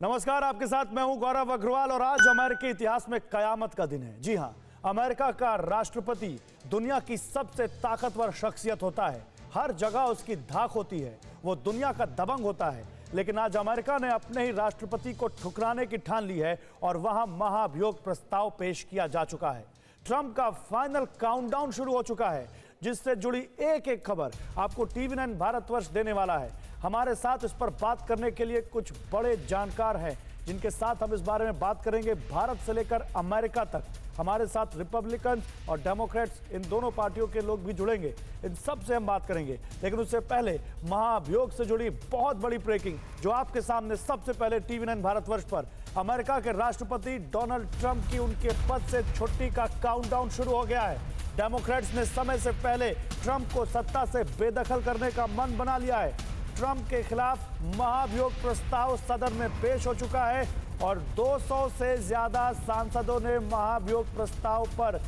नमस्कार, आपके साथ मैं हूं गौरव अग्रवाल और आज अमेरिकी इतिहास में कयामत का दिन है। जी हां, अमेरिका का राष्ट्रपति दुनिया की सबसे ताकतवर शख्सियत होता है। हर जगह उसकी धाक होती है, वो दुनिया का दबंग होता है। लेकिन आज अमेरिका ने अपने ही राष्ट्रपति को ठुकराने की ठान ली है और वहां महाभियोग प्रस्ताव पेश किया जा चुका है। ट्रंप का फाइनल काउंटडाउन शुरू हो चुका है, जिससे जुड़ी एक एक खबर आपको टीवी9 भारतवर्ष देने वाला है। हमारे साथ इस पर बात करने के लिए कुछ बड़े जानकार हैं, जिनके साथ हम इस बारे में बात करेंगे। भारत से लेकर अमेरिका तक हमारे साथ रिपब्लिकन और डेमोक्रेट्स, इन दोनों पार्टियों के लोग भी जुड़ेंगे। इन सब से हम बात करेंगे, लेकिन उससे पहले महाभियोग से जुड़ी बहुत बड़ी ब्रेकिंग जो आपके सामने सबसे पहले टीवी9 भारतवर्ष पर। अमेरिका के राष्ट्रपति डोनाल्ड ट्रंप की उनके पद से छुट्टी का काउंटडाउन शुरू हो गया है। डेमोक्रेट्स ने समय से पहले ट्रंप को सत्ता से बेदखल करने का मन बना लिया है। ट्रंप के खिलाफ महाभियोग प्रस्ताव सदन में पेश हो चुका है और 200 से ज्यादा सांसदों ने महाभियोग प्रस्ताव पर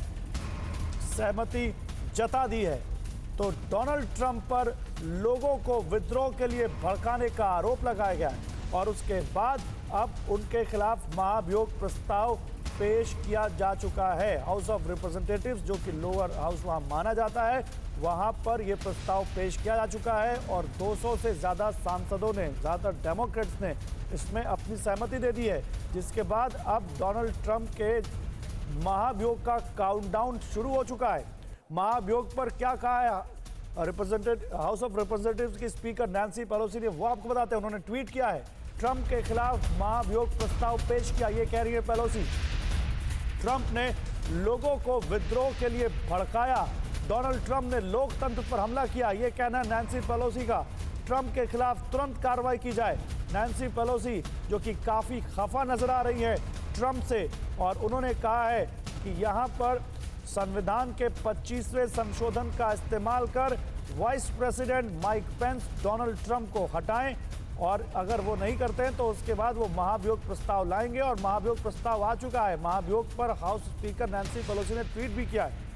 सहमति जता दी है। तो डोनाल्ड ट्रंप पर लोगों को विद्रोह के लिए भड़काने का आरोप लगाया गया है और उसके बाद अब उनके खिलाफ महाभियोग प्रस्ताव पेश किया जा चुका है। हाउस ऑफ रिप्रेजेंटेटिव्स, जो कि लोअर हाउस वहां माना जाता है, वहां पर यह प्रस्ताव पेश किया जा चुका है और 200 से ज़्यादा सांसदों ने, ज़्यादातर डेमोक्रेट्स ने इसमें अपनी सहमति दे दी है, जिसके बाद अब डोनाल्ड ट्रंप के महाभियोग का काउंटडाउन शुरू हो चुका है। महाभियोग पर क्या कहा है हाउस ऑफ रिप्रेजेंटेटिव्स की स्पीकर नैंसी पेलोसी ने, वो आपको बताते हैं। उन्होंने ट्वीट किया है, ट्रंप के खिलाफ महाभियोग प्रस्ताव पेश किया। ये कह रही है पेलोसी, ट्रंप ने लोगों को विद्रोह के लिए भड़काया। डोनाल्ड ट्रंप ने लोकतंत्र पर हमला किया, यह कहना है नैंसी पेलोसी का। ट्रंप के खिलाफ तुरंत कार्रवाई की जाए। नैंसी पेलोसी, जो कि काफी खफा नजर आ रही है ट्रंप से, और उन्होंने कहा है कि यहां पर संविधान के 25वें संशोधन का इस्तेमाल कर vice president Mike Pence Donald Trump को हटाएं, और अगर वो नहीं करते हैं तो उसके बाद वो महाभियोग प्रस्ताव लाएंगे। और महाभियोग प्रस्ताव आ चुका है। महाभियोग पर हाउस स्पीकर नैंसी पेलोसी ने ट्वीट भी किया है।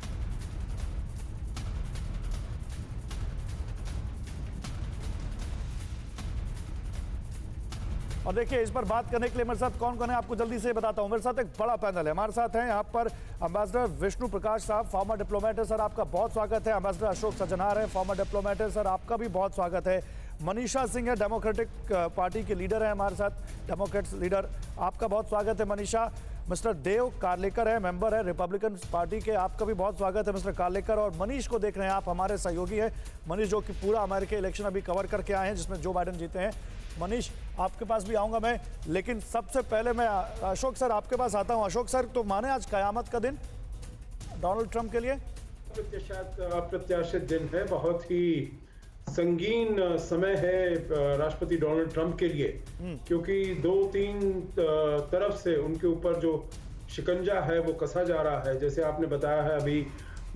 और देखिए, इस पर बात करने के लिए मेरे साथ कौन कौन है आपको जल्दी से बताता हूं। मेरे साथ एक बड़ा पैनल है। हमारे साथ हैं यहाँ पर एम्बेसडर विष्णु प्रकाश साहब, फॉर्मर डिप्लोमेट है, सर आपका बहुत स्वागत है। एम्बेसडर अशोक सज्जनार है, फॉर्मर डिप्लोमेट है, सर आपका भी बहुत स्वागत है। मनीषा सिंह है, डेमोक्रेटिक पार्टी के लीडर है हमारे साथ, डेमोक्रेट्स लीडर, आपका बहुत स्वागत है मनीषा। मिस्टर देव कार्लेकर है, मेंबर है रिपब्लिकन पार्टी के, आपका भी बहुत स्वागत है मिस्टर कार्लेकर। और मनीष को देख रहे हैं आप, हमारे सहयोगी हैं मनीष, जो कि पूरा अमेरिकी इलेक्शन अभी कवर करके आए हैं, जिसमें जो बाइडेन जीते हैं। मनीष, आपके पास भी आऊंगा मैं, लेकिन सबसे पहले मैं अशोक सर आपके पास आता हूं। अशोक सर, तो माने आज कयामत का दिन डोनाल्ड ट्रंप के लिए? अप्रत्याशित दिन है, बहुत ही संगीन समय है राष्ट्रपति डोनाल्ड ट्रंप के लिए, क्योंकि 2-3 तरफ से उनके ऊपर जो शिकंजा है वो कसा जा रहा है। जैसे आपने बताया है, अभी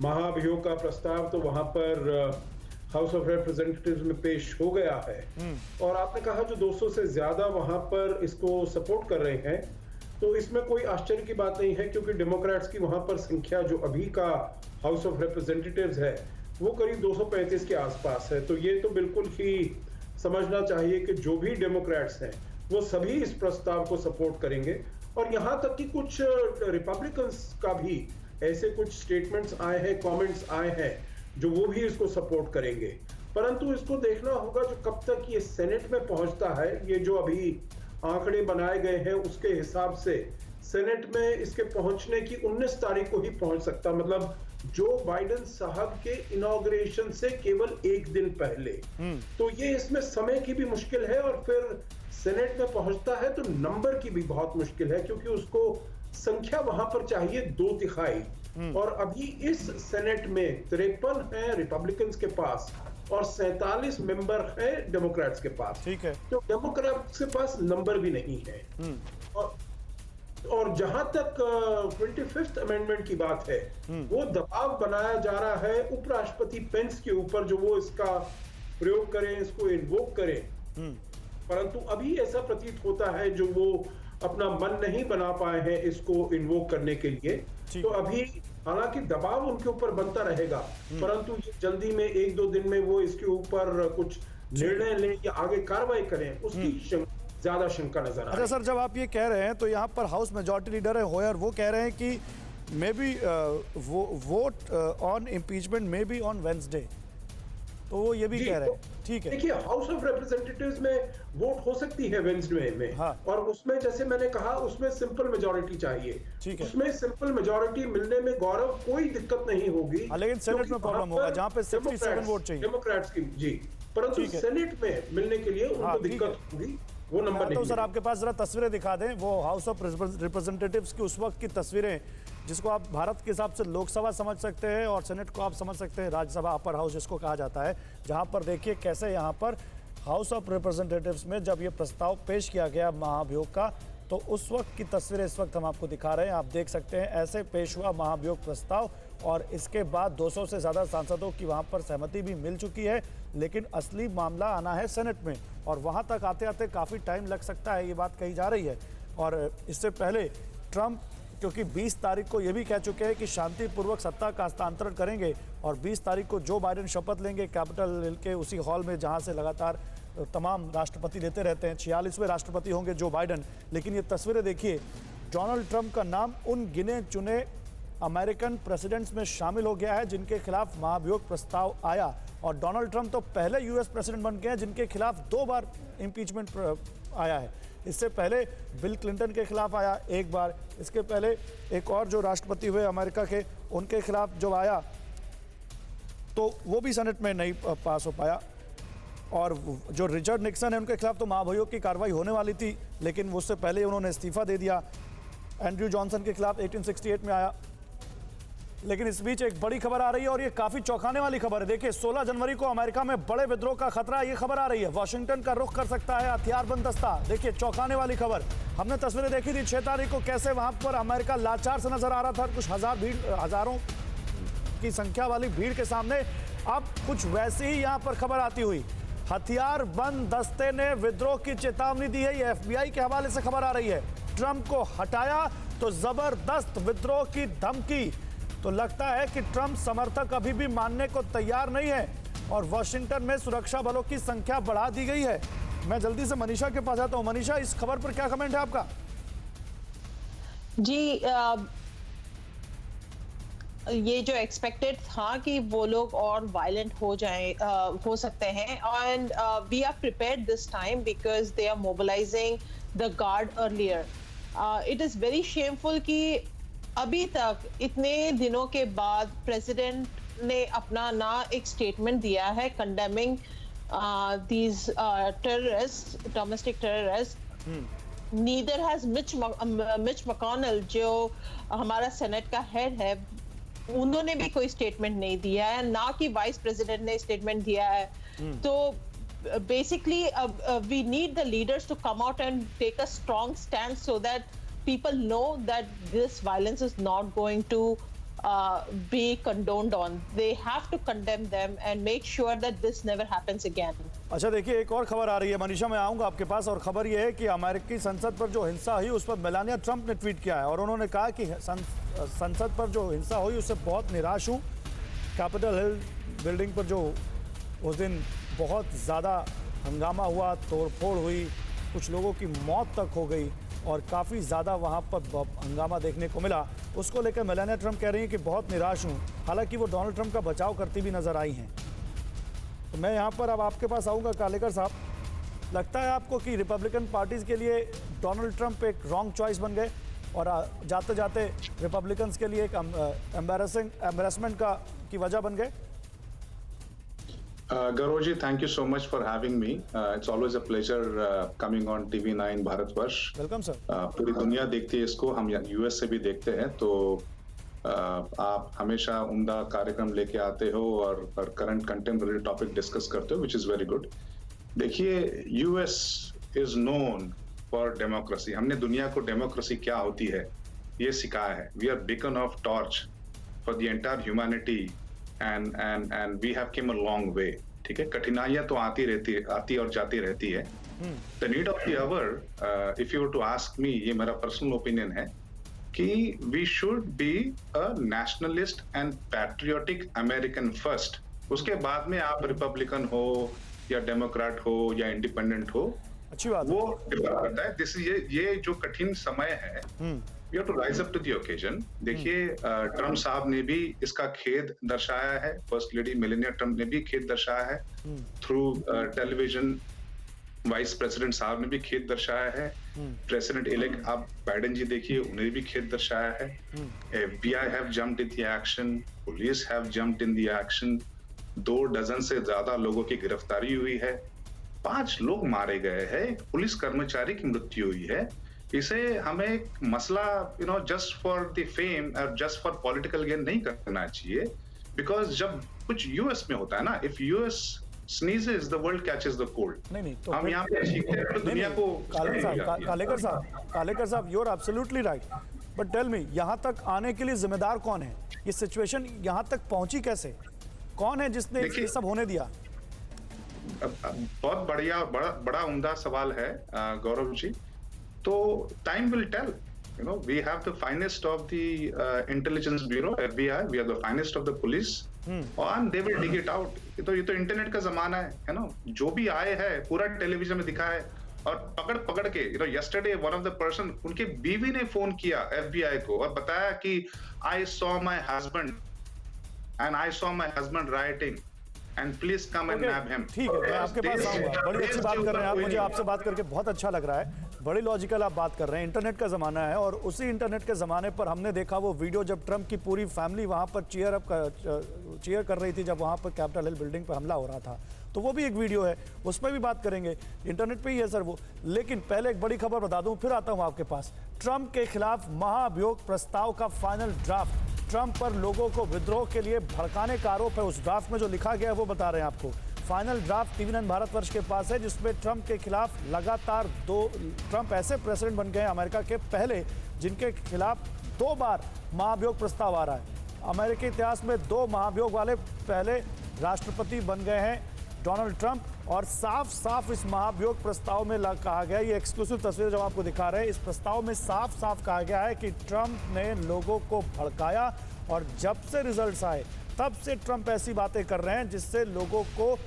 महाभियोग का प्रस्ताव तो वहां पर हाउस ऑफ रिप्रेजेंटेटिव्स में पेश हो गया है, और आपने कहा जो 200 से ज्यादा वहां पर इसको सपोर्ट कर रहे हैं, तो इसमें कोई आश्चर्य की बात नहीं है, क्योंकि डेमोक्रेट्स की वहां पर संख्या जो अभी का हाउस ऑफ रिप्रेजेंटेटिव्स है वो करीब 235 के आसपास है। तो ये तो बिल्कुल ही समझना चाहिए कि जो भी डेमोक्रेट्स हैं वो सभी इस प्रस्ताव को सपोर्ट करेंगे। और यहाँ तक कि कुछ रिपब्लिकन्स का भी ऐसे कुछ स्टेटमेंट्स आए हैं, कमेंट्स आए हैं, जो वो भी इसको सपोर्ट करेंगे। परंतु इसको देखना होगा जो कब तक ये सेनेट में पहुंचता है। ये जो अभी आंकड़े बनाए गए हैं उसके हिसाब से सेनेट में इसके पहुंचने की 19 तारीख को ही पहुंच सकता, मतलब जो बाइडेन साहब के इनॉग्रेशन से केवल एक दिन पहले। तो ये इसमें समय की भी मुश्किल है, और फिर सेनेट में पहुंचता है तो नंबर की भी बहुत मुश्किल है, क्योंकि उसको संख्या वहां पर चाहिए 2/3। और अभी इस सेनेट में 53 है रिपब्लिकन्स के पास और 47 मेंबर है डेमोक्रेट्स के पास। ठीक है, तो डेमोक्रेट्स के पास नंबर भी नहीं है। और जहां तक 25th अमेंडमेंट की बात है, वो दबाव बनाया जा रहा है उपराष्ट्रपति पेंस के ऊपर, जो वो इसका प्रयोग करें, इसको इन्वोक करें। परंतु अभी ऐसा प्रतीत होता है जो वो अपना मन नहीं बना पाए हैं इसको इन्वोक करने के लिए। तो अभी हालांकि दबाव उनके ऊपर बनता रहेगा, परंतु ये जल्दी में 1-2 दिन में वो इसके ऊपर कुछ निर्णय लें या आगे कार्रवाई करें, उसकी ज्यादा शंका नजर आ अच्छा रही है। सर, जब आप ये कह रहे हैं तो यहाँ पर हाउस मेजॉरिटी लीडर है होयर, वो कह रहे हैं कि may be vote on impeachment may be on Wednesday, तो वो ये भी जी, कह रहे तो हैं। ठीक है, देखिए, हाउस ऑफ रिप्रेजेंटेटिव्स में वोट हो सकती है वेडनेसडे में, हाँ। और उसमें जैसे मैंने कहा उसमें सिंपल मेजोरिटी चाहिए। ठीक है। उसमें सिंपल मेजोरिटी मिलने में गौरव कोई दिक्कत नहीं होगी। हाँ, लेकिन सेनेट क्योंकि में प्रॉब्लम वहां होगा पर जहाँ पे 67 वोट चाहिए। डेमोक्रेट्स की जी, परंतु ठीक है। सेनेट में मिलने के लिए हाँ, उनको ठीक है। दिक्कत होगी, वो नंबर तो नहीं सर मिलेगा। आपके पास जरा तस्वीरें दिखा दें, वो हाउस ऑफ रिप्रेजेंटेटिव्स की उस वक्त की तस्वीरें, जिसको आप भारत के हिसाब से लोकसभा समझ सकते हैं और सेनेट को आप समझ सकते हैं राज्यसभा, अपर हाउस जिसको कहा जाता है, जहां पर देखिए कैसे यहाँ पर हाउस ऑफ रिप्रेजेंटेटिव्स में जब ये प्रस्ताव पेश किया गया महाभियोग का, तो उस वक्त की तस्वीरें इस वक्त हम आपको दिखा रहे हैं। आप देख सकते हैं ऐसे पेश हुआ महाभियोग प्रस्ताव, और इसके बाद 200 से ज़्यादा सांसदों की वहाँ पर सहमति भी मिल चुकी है, लेकिन असली मामला आना है सेनेट में, और वहाँ तक आते आते काफ़ी टाइम लग सकता है, ये बात कही जा रही है। और इससे पहले ट्रंप क्योंकि 20 तारीख को ये भी कह चुके हैं कि शांतिपूर्वक सत्ता का हस्तांतरण करेंगे, और 20 तारीख को जो बाइडेन शपथ लेंगे कैपिटल हिल के उसी हॉल में जहाँ से लगातार तमाम राष्ट्रपति लेते रहते हैं। 46वें राष्ट्रपति होंगे जो बाइडेन। लेकिन ये तस्वीरें देखिए, डोनाल्ड ट्रंप का नाम उन गिने चुने अमेरिकन प्रेसिडेंट्स में शामिल हो गया है जिनके खिलाफ महाभियोग प्रस्ताव आया, और डोनाल्ड ट्रंप तो पहले यूएस प्रेसिडेंट बन गए हैं जिनके खिलाफ 2 बार इम्पीचमेंट आया है। इससे पहले बिल क्लिंटन के खिलाफ आया एक बार, इसके पहले एक और जो राष्ट्रपति हुए अमेरिका के, उनके खिलाफ जो आया तो वो भी सेनेट में नहीं पास हो पाया, और जो रिचर्ड निक्सन है उनके खिलाफ तो महाभियोग की कार्रवाई होने वाली थी, लेकिन उससे पहले उन्होंने इस्तीफा दे दिया। एंड्रयू जॉनसन के खिलाफ 1868 में आया। लेकिन इस बीच एक बड़ी खबर आ रही है, और ये काफी चौंकाने वाली खबर है। देखिए, 16 जनवरी को अमेरिका में बड़े विद्रोह का खतरा, ये खबर आ रही है। वॉशिंगटन का रुख कर सकता है हथियारबंद दस्ता। देखिए, चौंकाने वाली खबर। हमने तस्वीरें देखी थी 6 तारीख को, कैसे वहां पर अमेरिका लाचार से नजर आ रहा था, कुछ हजारों की संख्या वाली भीड़ के सामने। अब कुछ वैसी ही यहां पर खबर आती हुई, हथियारबंद दस्ते ने विद्रोह की चेतावनी दी है। ये FBI के हवाले से खबर आ रही है। ट्रंप को हटाया तो जबरदस्त विद्रोह की धमकी। तो लगता है कि ट्रंप समर्थक अभी भी मानने को तैयार नहीं है, और वॉशिंगटन में सुरक्षा बलों की संख्या बढ़ा दी गई है। मैं जल्दी से मनीषा के पास आता हूं। मनीषा, इस खबर पर क्या कमेंट है आपका? जी, ये जो एक्सपेक्टेड था कि वो लोग और वायलेंट हो सकते हैं, and we are prepared this time because they are mobilising the guard earlier. It is very shameful कि अभी तक इतने दिनों के बाद प्रेसिडेंट ने अपना ना एक स्टेटमेंट दिया है condemning these terrorist, domestic terrorist. Neither has Mitch McConnell, जो हमारा सेनेट का हेड है, उन्होंने भी कोई स्टेटमेंट नहीं दिया है, ना कि वाइस प्रेसिडेंट ने स्टेटमेंट दिया है। तो basically we need the leaders to come out and take a strong stand so that people know that this violence is not going to be condoned on. They have to condemn them and make sure that this never happens again. अच्छा, देखिए, एक और खबर आ रही है मनीषा, मैं आऊंगा आपके पास। और खबर यह है कि अमेरिकी संसद पर जो हिंसा हुई उस पर मेलानिया ट्रंप ने ट्वीट किया है, और उन्होंने कहा कि संसद पर जो हिंसा हुई उससे बहुत निराश हूँ। कैपिटल हिल बिल्डिंग पर जो उस दिन बहुत ज़्यादा हंगामा हुआ, तोड़फोड़ हुई, कुछ लोगों की मौत तक हो गई, और काफ़ी ज़्यादा वहाँ पर हंगामा देखने को मिला, उसको लेकर मेलानिया ट्रंप कह रही हैं कि बहुत निराश हूँ। हालांकि वो डोनाल्ड ट्रंप का बचाव करती भी नज़र आई हैं। तो मैं यहाँ पर अब आपके पास आऊँगा, कालेकर साहब, लगता है आपको कि रिपब्लिकन पार्टीज़ के लिए डोनाल्ड ट्रंप एक रॉन्ग चॉइस बन गए, और जाते जाते रिपब्लिकन्स के लिए एक एम्बेरसमेंट की वजह बन गए? Garoji, thank you so much for having me. It's always a pleasure coming on TV9 Bharatvarsh. Welcome sir. पूरी दुनिया देखती है इसको, हम यूएस से भी देखते हैं, तो आप हमेशा उम्दा कार्यक्रम लेके आते हो और करंट कंटेम्पररी टॉपिक डिस्कस करते हो, विच इज वेरी गुड। देखिए, US is known for democracy. हमने दुनिया को डेमोक्रेसी क्या होती है ये सिखाया है। We are beacon of torch for the entire humanity, and we have came a long way। ठीक है, कठिनाइयां तो आती और जाती रहती है। The need of the hour, if you were to ask me, ये मेरा पर्सनल ओपिनियन है कि we should be a nationalist and patriotic American first। उसके बाद में आप रिपब्लिकन हो या डेमोक्रेट हो या इंडिपेंडेंट हो, अच्छी बात वो डिफर करता है। दिस ये जो कठिन समय है, we have to rise up to the occasion. देखिए, ट्रम्प साहब ने भी इसका खेद दर्शाया है, फर्स्ट लेडी मेलानिया ट्रम्प ने भी खेद दर्शाया है थ्रू टेलीविजन। वाइस प्रेसिडेंट साहब ने भी खेद दर्शाया है। प्रेसिडेंट इलेक्ट आप बाइडेन जी देखिए, उन्हें भी खेद दर्शाया है। FBI have jumped in the action, police have jumped in the action. 2 dozen से ज्यादा लोगों की गिरफ्तारी हुई है, 5 लोग मारे गए हैं, एक पुलिस कर्मचारी की मृत्यु हुई है। इसे हमें एक मसला जस्ट फॉर द फेम और जस्ट फॉर पॉलिटिकल गेन नहीं करना चाहिए। बिकॉज जब कुछ यूएस में होता है ना, if US sneezes the world catches the cold। नहीं तो हम यहाँ पे सीखते हैं तो दुनिया को कालेकर साहब you are absolutely right, but tell me, यहाँ तक आने के लिए जिम्मेदार कौन है? ये सिचुएशन यहाँ तक पहुंची कैसे? कौन है जिसने ये सब होने दिया? बहुत बड़ा उम्दा सवाल है गौरव जी। तो time will tell. we have the finest of the intelligence bureau, FBI, we have the finest of the police, and they will dig it out। ये तो इंटरनेट का जमाना है ना, जो भी आए है पूरा टेलीविजन में दिखा है और पकड़ के yesterday one of the person, उनके बीवी ने फोन किया FBI को और बताया कि I saw my husband and I saw my husband rioting and please come and nab him। ठीक है, मैं आपके पास आऊंगा। बड़ी अच्छी बात कर रहे हैं आप, मुझे आपसे बात करके बहुत अच्छा लग रहा है। बड़ी लॉजिकल आप बात कर रहे हैं। इंटरनेट का ज़माना है और उसी इंटरनेट के ज़माने पर हमने देखा वो वीडियो जब ट्रम्प की पूरी फैमिली वहाँ पर चीयर कर रही थी, जब वहाँ पर कैपिटल हिल बिल्डिंग पर हमला हो रहा था, तो वो भी एक वीडियो है, उस पर भी बात करेंगे। इंटरनेट पे ही है सर वो। लेकिन पहले एक बड़ी खबर बता दूं, फिर आता हूं आपके पास। ट्रम्प के खिलाफ महाभियोग प्रस्ताव का फाइनल ड्राफ्ट, ट्रम्प पर लोगों को विद्रोह के लिए भड़काने का आरोप है। उस ड्राफ्ट में जो लिखा गया है वो बता रहे हैं आपको। फाइनल ड्राफ्ट TV9 भारतवर्ष के पास है, जिसमें ट्रम्प के खिलाफ लगातार ट्रम्प ऐसे प्रेसिडेंट बन गए हैं अमेरिका के पहले जिनके खिलाफ 2 बार महाभियोग प्रस्ताव आ रहा है। अमेरिकी इतिहास में 2 महाभियोग वाले पहले राष्ट्रपति बन गए हैं डोनाल्ड ट्रंप। और साफ साफ इस महाभियोग प्रस्ताव में कहा गया, ये एक्सक्लूसिव तस्वीर जब आपको दिखा रहे हैं, इस प्रस्ताव में साफ साफ कहा गया है कि ट्रंप ने लोगों को भड़काया और जब से रिजल्ट्स आए तब से ट्रंप ऐसी बातें कर रहे हैं जिससे लोगों को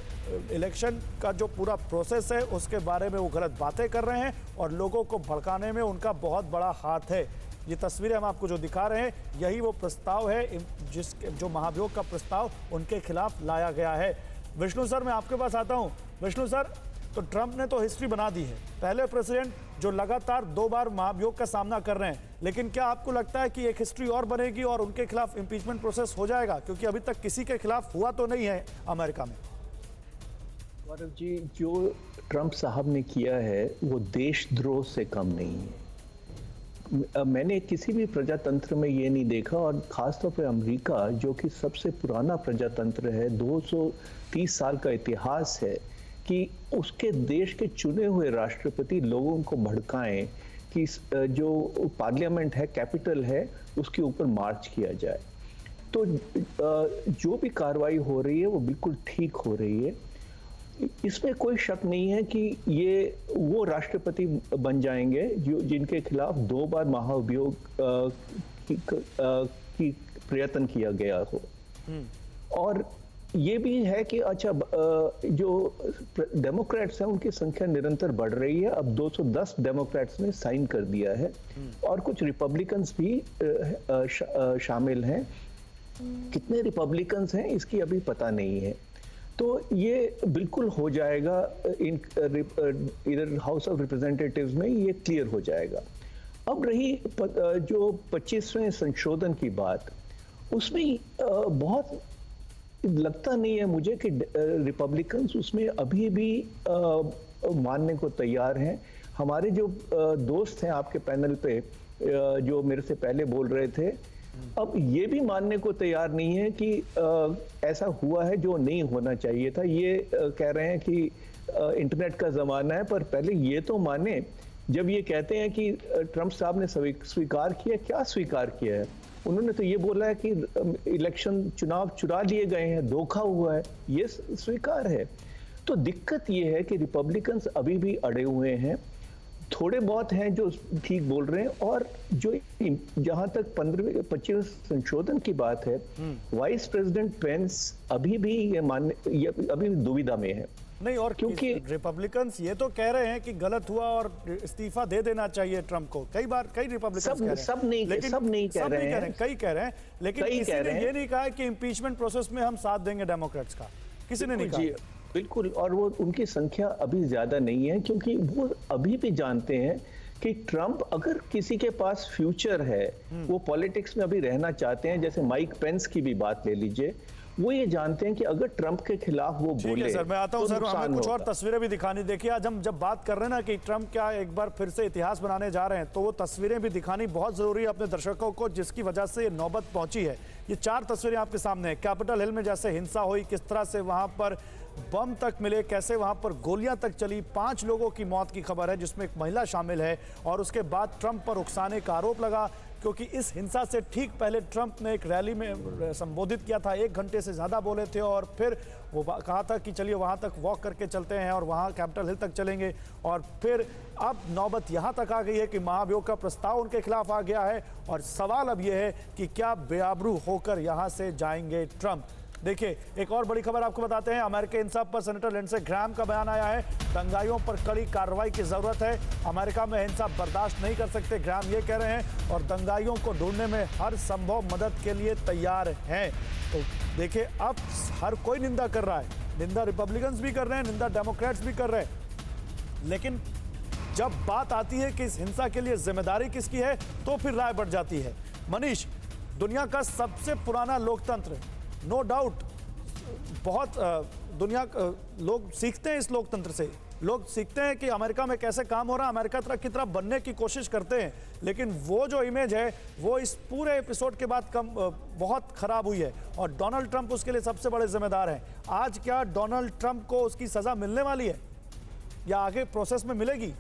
इलेक्शन का जो पूरा प्रोसेस है उसके बारे में वो गलत बातें कर रहे हैं और लोगों को भड़काने में उनका बहुत बड़ा हाथ है। ये तस्वीरें हम आपको जो दिखा रहे हैं, यही वो प्रस्ताव है जो महाभियोग का प्रस्ताव उनके खिलाफ लाया गया है। विष्णु सर, मैं आपके पास आता हूं। विष्णु सर, तो ट्रंप ने तो हिस्ट्री बना दी है, पहले प्रेसिडेंट जो लगातार 2 बार महाभियोग का सामना कर रहे हैं, लेकिन क्या आपको लगता है कि एक हिस्ट्री और बनेगी और उनके खिलाफ इंपीचमेंट प्रोसेस हो जाएगा? क्योंकि अभी तक किसी के खिलाफ हुआ तो नहीं है अमेरिका में। गौरव जी, जो ट्रंप साहब ने किया है वो देशद्रोह से कम नहीं है। मैंने किसी भी प्रजातंत्र में ये नहीं देखा, और खासतौर पर अमेरिका जो कि सबसे पुराना प्रजातंत्र है, 230 साल का इतिहास है, कि उसके देश के चुने हुए राष्ट्रपति लोगों को भड़काएं कि जो पार्लियामेंट है, कैपिटल है, उसके ऊपर मार्च किया जाए। तो जो भी कार्रवाई हो रही है वो बिल्कुल ठीक हो रही है। इसमें कोई शक नहीं है कि ये वो राष्ट्रपति बन जाएंगे जो जिनके खिलाफ 2 बार महाभियोग की प्रयत्न किया गया हो। और ये भी है कि अच्छा, जो डेमोक्रेट्स हैं उनकी संख्या निरंतर बढ़ रही है। अब 210 डेमोक्रेट्स ने साइन कर दिया है और कुछ रिपब्लिकन्स भी शामिल हैं। कितने रिपब्लिकन्स हैं इसकी अभी पता नहीं है। तो ये बिल्कुल हो जाएगा, इधर हाउस ऑफ रिप्रेजेंटेटिव्स में ये क्लियर हो जाएगा। अब रही जो 25वें संशोधन की बात, उसमें बहुत लगता नहीं है मुझे कि रिपब्लिकन्स उसमें अभी भी मानने को तैयार हैं। हमारे जो दोस्त हैं आपके पैनल पे जो मेरे से पहले बोल रहे थे, अब ये भी मानने को तैयार नहीं है कि ऐसा हुआ है जो नहीं होना चाहिए था। ये कह रहे हैं कि इंटरनेट का ज़माना है, पर पहले ये तो माने, जब ये कहते हैं कि ट्रंप साहब ने स्वीकार किया, क्या स्वीकार किया है? उन्होंने तो ये बोला है कि चुनाव चुरा लिए गए हैं, धोखा हुआ है, ये स्वीकार है। तो दिक्कत ये है कि रिपब्लिकन्स अभी भी अड़े हुए हैं। थोड़े बहुत हैं जो ठीक बोल रहे हैं, और जो जहां तक 25 संशोधन की बात है, वाइस प्रेसिडेंट पेंस अभी भी अभी दुविधा में है। नहीं, और क्योंकि रिपब्लिकन्स ये तो कह रहे हैं कि गलत हुआ और इस्तीफा दे देना चाहिए ट्रंप को। कई बार कई रिपब्लिकन्स कह रहे हैं, सब नहीं कह रहे हैं, कई कह रहे हैं, लेकिन किसी ने ये नहीं कहा है कि इम्पीचमेंट प्रोसेस में हम साथ देंगे डेमोक्रेट्स का, किसी ने नहीं कहा। बिल्कुल, और वो उनकी संख्या अभी ज्यादा नहीं है, क्योंकि वो अभी भी जानते हैं कि ट्रंप अगर किसी के पास फ्यूचर है, वो पॉलिटिक्स में अभी रहना चाहते हैं। जैसे माइक पेंस की भी बात ले लीजिए, वो ये जानते हैं कि अगर ट्रंप के खिलाफ वो बोले, सर मैं आता हूं, तो सर हमें कुछ और होगा। तस्वीरें भी दिखानी। देखिए आज हम जब बात कर रहे हैं ना कि ट्रंप क्या एक बार फिर से इतिहास बनाने जा रहे हैं, तो वो तस्वीरें भी दिखानी बहुत जरूरी है अपने दर्शकों को, जिसकी वजह से ये नौबत पहुंची है। ये 4 तस्वीरें आपके सामने है। कैपिटल हिल में जैसे हिंसा हुई, किस तरह से वहां पर बम तक मिले, कैसे वहां पर गोलियां तक चली, 5 लोगों की मौत की खबर है जिसमें एक महिला शामिल है। और उसके बाद ट्रंप पर उकसाने का आरोप लगा, क्योंकि इस हिंसा से ठीक पहले ट्रंप ने एक रैली में संबोधित किया था, 1 घंटे से ज़्यादा बोले थे, और फिर वो कहा था कि चलिए वहाँ तक वॉक करके चलते हैं और वहाँ कैपिटल हिल तक चलेंगे। और फिर अब नौबत यहाँ तक आ गई है कि महाभियोग का प्रस्ताव उनके खिलाफ आ गया है, और सवाल अब यह है कि क्या बेआबरू होकर यहाँ से जाएंगे ट्रंप। देखिए एक और बड़ी खबर आपको बताते हैं। अमेरिकी इंसाफ पर सेनेटर लिंडसे ग्रैहाम का बयान आया है। दंगाइयों पर कड़ी कार्रवाई की जरूरत है, अमेरिका में हिंसा बर्दाश्त नहीं कर सकते, ग्रैहाम ये कह रहे हैं, और दंगाइयों को ढूंढने में हर संभव मदद के लिए तैयार हैं। तो देखिए अब हर कोई निंदा कर रहा है, निंदा रिपब्लिकन्स भी कर रहे हैं, निंदा डेमोक्रेट्स भी कर रहे हैं, लेकिन जब बात आती है कि इस हिंसा के लिए जिम्मेदारी किसकी है, तो फिर राय बढ़ जाती है। मनीष, दुनिया का सबसे पुराना लोकतंत्र, नो डाउट, बहुत दुनिया लोग सीखते हैं इस लोकतंत्र से, लोग सीखते हैं कि अमेरिका में कैसे काम हो रहा है, अमेरिका की तरह बनने की कोशिश करते हैं, लेकिन वो जो इमेज है वो इस पूरे एपिसोड के बाद बहुत खराब हुई है, और डोनाल्ड ट्रंप उसके लिए सबसे बड़े जिम्मेदार हैं। आज क्या डोनाल्ड ट्रंप को उसकी सजा मिलने वाली है या आगे प्रोसेस में मिलेगी?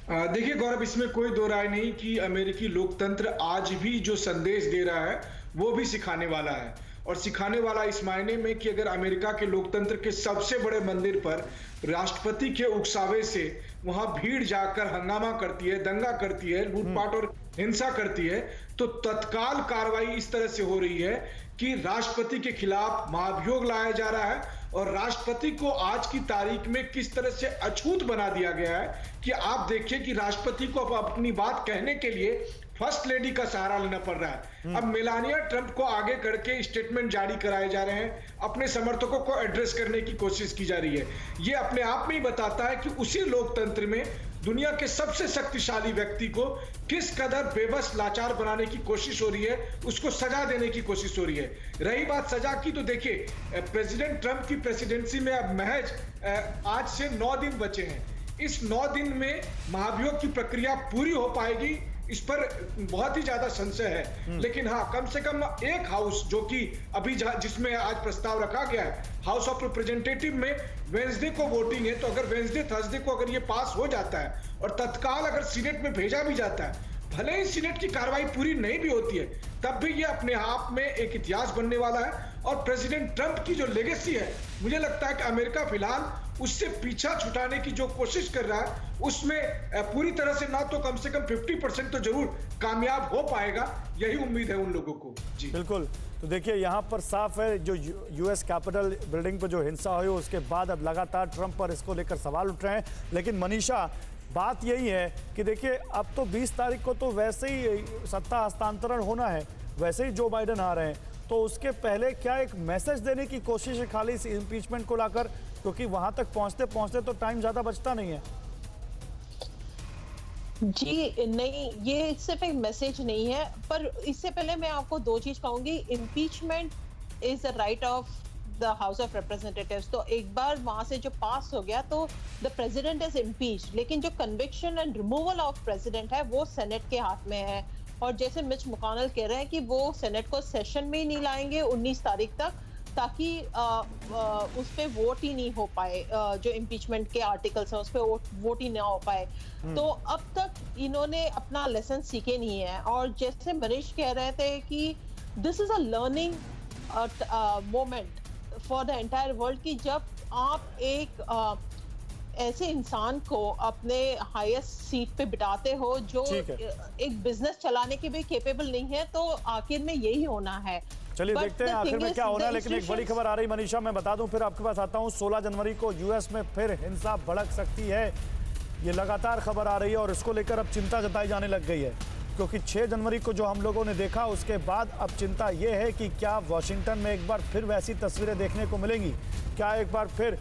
देखिए गौरव, इसमें कोई दो राय नहीं कि अमेरिकी लोकतंत्र आज भी जो संदेश दे रहा है वो भी सिखाने वाला है, और सिखाने वाला इस मायने में कि अगर अमेरिका के लोकतंत्र के सबसे बड़े मंदिर पर राष्ट्रपति के उकसावे से वहां भीड़ जाकर हंगामा करती है, दंगा करती है, लूटपाट और हिंसा करती है, तो तत्काल कार्रवाई इस तरह से हो रही है कि राष्ट्रपति के खिलाफ महाभियोग लाया जा रहा है, और राष्ट्रपति को आज की तारीख में किस तरह से अछूत बना दिया गया है कि आप देखिए कि राष्ट्रपति को अब अपनी बात कहने के लिए फर्स्ट लेडी का सहारा लेना पड़ रहा है। अब मेलानिया ट्रंप को आगे करके स्टेटमेंट जारी कराए जा रहे हैं, अपने समर्थकों को एड्रेस करने की कोशिश की जा रही है। ये अपने आप में ही बताता है कि उसी लोकतंत्र में दुनिया के सबसे शक्तिशाली व्यक्ति को किस कदर बेबस लाचार बनाने की कोशिश हो रही है, उसको सजा देने की कोशिश हो रही है। रही बात सजा की, तो देखिए प्रेसिडेंट ट्रंप की प्रेसिडेंसी में अब महज आज से 9 दिन बचे हैं। इस 9 दिन में महाभियोग की प्रक्रिया पूरी हो पाएगी, इस पर बहुत ही ज्यादा संशय है। लेकिन हाँ, कम से कम एक हाउस जो कि अभी जिसमें आज प्रस्ताव रखा गया है, हाउस ऑफ रिप्रेजेंटेटिव में वेंसडे को वोटिंग है, तो अगर वेंसडे थर्सडे को अगर ये पास हो जाता है और तत्काल अगर सीनेट में भेजा भी जाता है, भले ही सीनेट की कार्रवाई पूरी नहीं भी होती है, तब भी ये अपने आप में एक इतिहास बनने वाला है। और प्रेसिडेंट ट्रंप की जो लेगेसी है, मुझे लगता है कि अमेरिका फिलहाल उससे पीछा छुटाने की जो कोशिश कर रहा है, उसमें पूरी तरह से ना तो कम से कम 50% तो जरूर कामयाब हो पाएगा, यही उम्मीद है उन लोगों को। जी बिल्कुल। तो देखिए यहाँ पर साफ है, जो यूएस कैपिटल बिल्डिंग पर जो हिंसा हुई उसके बाद अब लगातार ट्रंप पर इसको लेकर सवाल उठ रहे हैं। लेकिन मनीषा, बात यही है कि देखिए अब तो 20 तारीख को तो वैसे ही सत्ता हस्तांतरण होना है, वैसे ही जो बाइडेन आ रहे हैं, तो उसके पहले क्या एक मैसेज देने की कोशिश है खाली इस इम्पीचमेंट को लाकर, क्योंकि वहां तक पहुंचते पहुंचते तो टाइम ज्यादा बचता नहीं है। जी नहीं, ये सिर्फ एक मैसेज नहीं है, पर इससे पहले मैं आपको 2 चीज कहूंगी। Impeachment is the right of the house of representatives, तो एक बार वहां से जो पास हो गया तो द प्रेसिडेंट इज इम्पीच्ड, लेकिन जो conviction and removal of president है वो सेनेट के हाथ में है। और जैसे मिच मैकोनेल कह रहे हैं कि वो सेनेट को सेशन में ही नहीं लाएंगे 19 तारीख तक, ताकि उस पे वोट ही नहीं हो पाए, जो इम्पीचमेंट के आर्टिकल्स हैं उस पे वोट ही ना हो पाए। तो अब तक इन्होंने अपना लेसन सीखे नहीं है, और जैसे मनीष कह रहे थे कि this is a learning moment for the entire world, कि जब आप ऐसे इंसान को अपने हाईएस्ट सीट पे बिठाते हो जो ठीक है। एक बिजनेस चलाने के भी केपेबल नहीं है, तो आखिर में यही होना है। चलिए But देखते हैं the आखिर thing में is, क्या होना है। the लेकिन एक बड़ी institutions- खबर आ रही मनीषा, मैं बता दूं फिर आपके पास आता हूं। 16 जनवरी को यूएस में फिर हिंसा भड़क सकती है, ये लगातार खबर आ रही है और इसको लेकर अब चिंता जताई जाने लग गई है, क्योंकि 6 जनवरी को जो हम लोगों ने देखा उसके बाद अब चिंता ये है कि क्या वॉशिंगटन में एक बार फिर वैसी तस्वीरें देखने को मिलेंगी, क्या एक बार फिर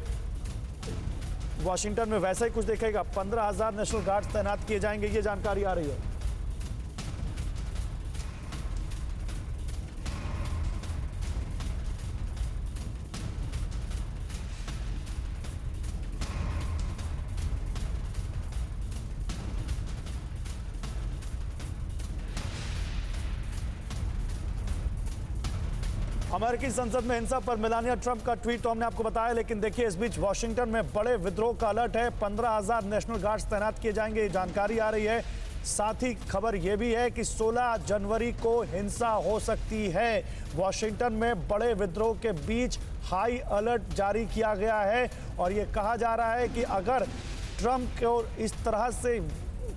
वॉशिंगटन में वैसा ही कुछ देखेगा। 15,000 नेशनल गार्ड्स तैनात किए जाएंगे, ये जानकारी आ रही है। अमेरिकी संसद में हिंसा पर मेलानिया ट्रंप का ट्वीट तो हमने आपको बताया, लेकिन देखिए इस बीच वॉशिंगटन में बड़े विद्रोह का अलर्ट है। 15,000 नेशनल गार्ड्स तैनात किए जाएंगे, ये जानकारी आ रही है। साथ ही खबर यह भी है कि 16 जनवरी को हिंसा हो सकती है। वॉशिंगटन में बड़े विद्रोह के बीच हाई अलर्ट जारी किया गया है और ये कहा जा रहा है कि अगर ट्रंप को इस तरह से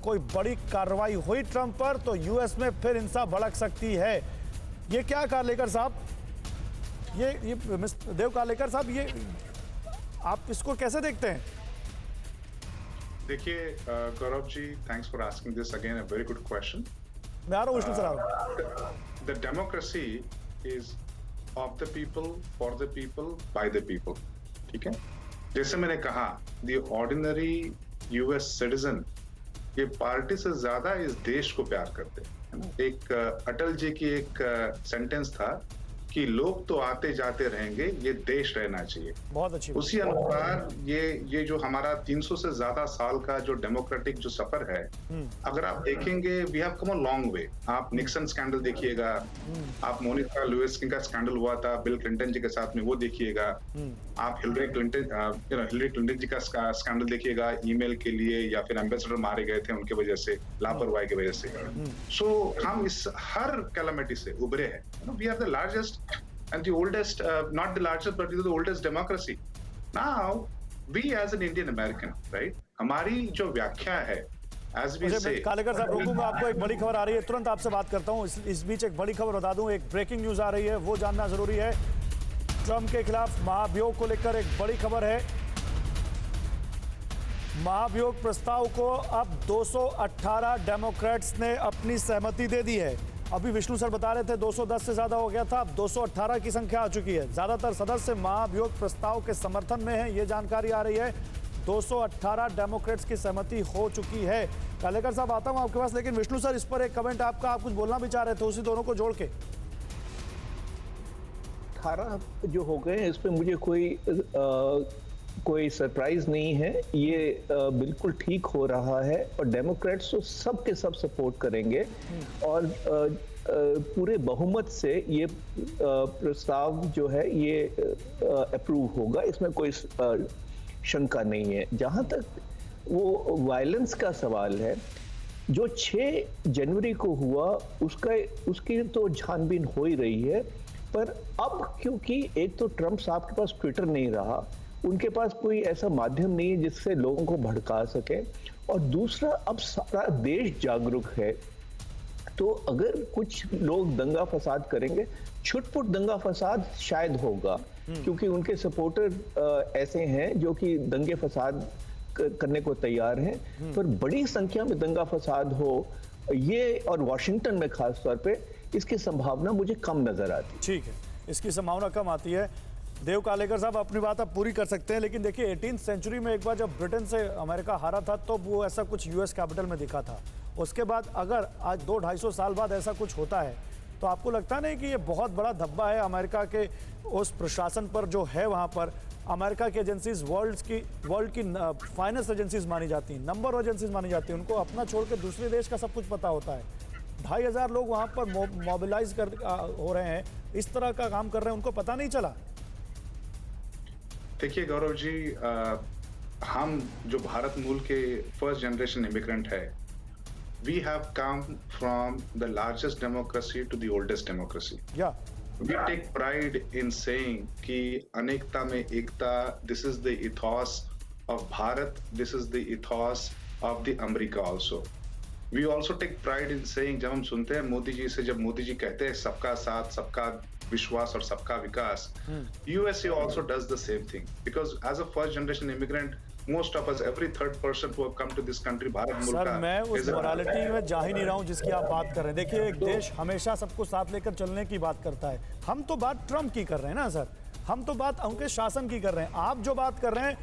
कोई बड़ी कार्रवाई हुई ट्रंप पर, तो यूएस में फिर हिंसा भड़क सकती है। ये क्या कार्लेकर साहब, ये मिस्टर देव कार्लेकर साहब, ये आप इसको कैसे देखते हैं? देखिए Gaurav ji, thanks for asking this again, a very good question. मैं आ रहा हूँ Vishnu sir. The democracy is of the people, for the people, by the people. ठीक है, जैसे मैंने कहा, the ordinary US citizen ये पार्टी से ज्यादा इस देश को प्यार करते हैं। एक अटल जी की एक सेंटेंस था कि लोग तो आते जाते रहेंगे, ये देश रहना चाहिए। बहुत अच्छी बात। उसी अनुसार ये जो हमारा 300 से ज्यादा साल का जो डेमोक्रेटिक जो सफर है, अगर आप देखेंगे we have come a long way. आप निक्सन स्कैंडल देखिएगा, आप मोनिका लेविन्स्की का स्कैंडल हुआ था बिल क्लिंटन जी के साथ में, वो देखिएगा। आप हिलरी क्लिंटन जी का स्कैंडल देखिएगा, ईमेल के लिए या फिर एम्बेसडर मारे गए थे उनके वजह से, लापरवाही की वजह से। सो हम इस हर कैलेमिटी से उभरे हैं। We are the largest and the oldest, not the largest, but the oldest democracy. Now, we as an Indian American, right? हमारी जो व्याख्या है, as we say. कार्लेकर साहब रुकूं, मैं आपको एक बड़ी खबर आ रही है, तुरंत आपसे बात करता हूं। इस बीच एक बड़ी खबर बता दूं, एक ब्रेकिंग न्यूज आ रही है, वो जानना जरूरी है। ट्रंप के खिलाफ महाभियोग को लेकर एक बड़ी खबर है। महाभियोग प्रस्ताव को अब 218 डेमोक्रेट्स ने अपनी सहमति दे दी है। अभी विष्णु सर बता रहे थे 210 से ज्यादा हो गया था, अब 218 की संख्या आ चुकी है। ज्यादातर सदस्य महाभियोग प्रस्ताव के समर्थन में हैं, ये जानकारी आ रही है। 218 डेमोक्रेट्स की सहमति हो चुकी है। कार्लेकर साहब आता हूं आपके पास, लेकिन विष्णु सर इस पर एक कमेंट आपका, आप कुछ बोलना भी चाह रहे थे उसी दोनों को जोड़ के। 18 जो हो गए इस पे मुझे कोई सरप्राइज नहीं है। ये बिल्कुल ठीक हो रहा है और डेमोक्रेट्स तो सब के सब सपोर्ट करेंगे और पूरे बहुमत से ये प्रस्ताव जो है ये अप्रूव होगा, इसमें कोई शंका नहीं है। जहां तक वो वायलेंस का सवाल है, जो 6 जनवरी को हुआ उसकी तो छानबीन हो ही रही है, पर अब क्योंकि एक तो ट्रंप साहब के पास ट्विटर नहीं रहा, उनके पास कोई ऐसा माध्यम नहीं है जिससे लोगों को भड़का सके, और दूसरा अब सारा देश जागरूक है। तो अगर कुछ लोग दंगा फसाद करेंगे, छुटपुट दंगा फसाद शायद होगा, क्योंकि उनके सपोर्टर ऐसे हैं जो कि दंगे फसाद करने को तैयार हैं, पर बड़ी संख्या में दंगा फसाद हो ये, और वॉशिंगटन में खास तौर पे, इसकी संभावना मुझे कम नजर आती है। ठीक है, इसकी संभावना कम आती है। देव कार्लेकर साहब अपनी बात आप पूरी कर सकते हैं, लेकिन देखिए 18वीं सेंचुरी में एक बार जब ब्रिटेन से अमेरिका हारा था तो वो ऐसा कुछ यूएस कैपिटल में दिखा था। उसके बाद अगर आज 200-250 साल बाद ऐसा कुछ होता है तो आपको लगता नहीं कि ये बहुत बड़ा धब्बा है अमेरिका के उस प्रशासन पर जो है वहाँ पर? अमेरिका की एजेंसीज वर्ल्ड की फाइनेंस एजेंसीज मानी जाती हैं, नंबर एजेंसीज मानी जाती हैं, उनको अपना छोड़ के दूसरे देश का सब कुछ पता होता है। 2500 लोग वहाँ पर मोबिलाइज हो रहे हैं, इस तरह का काम कर रहे हैं, उनको पता नहीं चला। देखिए गौरव जी, हम जो भारत मूल के फर्स्ट जनरेशन इमिग्रेंट है, we have come from the largest democracy to the oldest democracy. We take pride in saying कि अनेकता में एकता, this is the ethos of Bharat. This is the ethos of the America also. We also take pride in saying, जब हम सुनते हैं मोदी जी से, जब मोदी जी कहते हैं सबका साथ, सबका विश्वास और सबका विकास, USA also does the same thing, because as a first generation immigrant, most of us, every third person who have come to this country, Bharat मुल्क सर, का मैं उस is a- मोरालिटी में जा ही नहीं रहा हूं जिसकी आप बात कर रहे हैं। देखिए, एक देश हमेशा सबको साथ लेकर चलने की बात करता है। हम तो बात ट्रम्प की कर रहे हैं ना सर, हम तो बात उनके शासन की कर रहे हैं। आप जो बात कर रहे हैं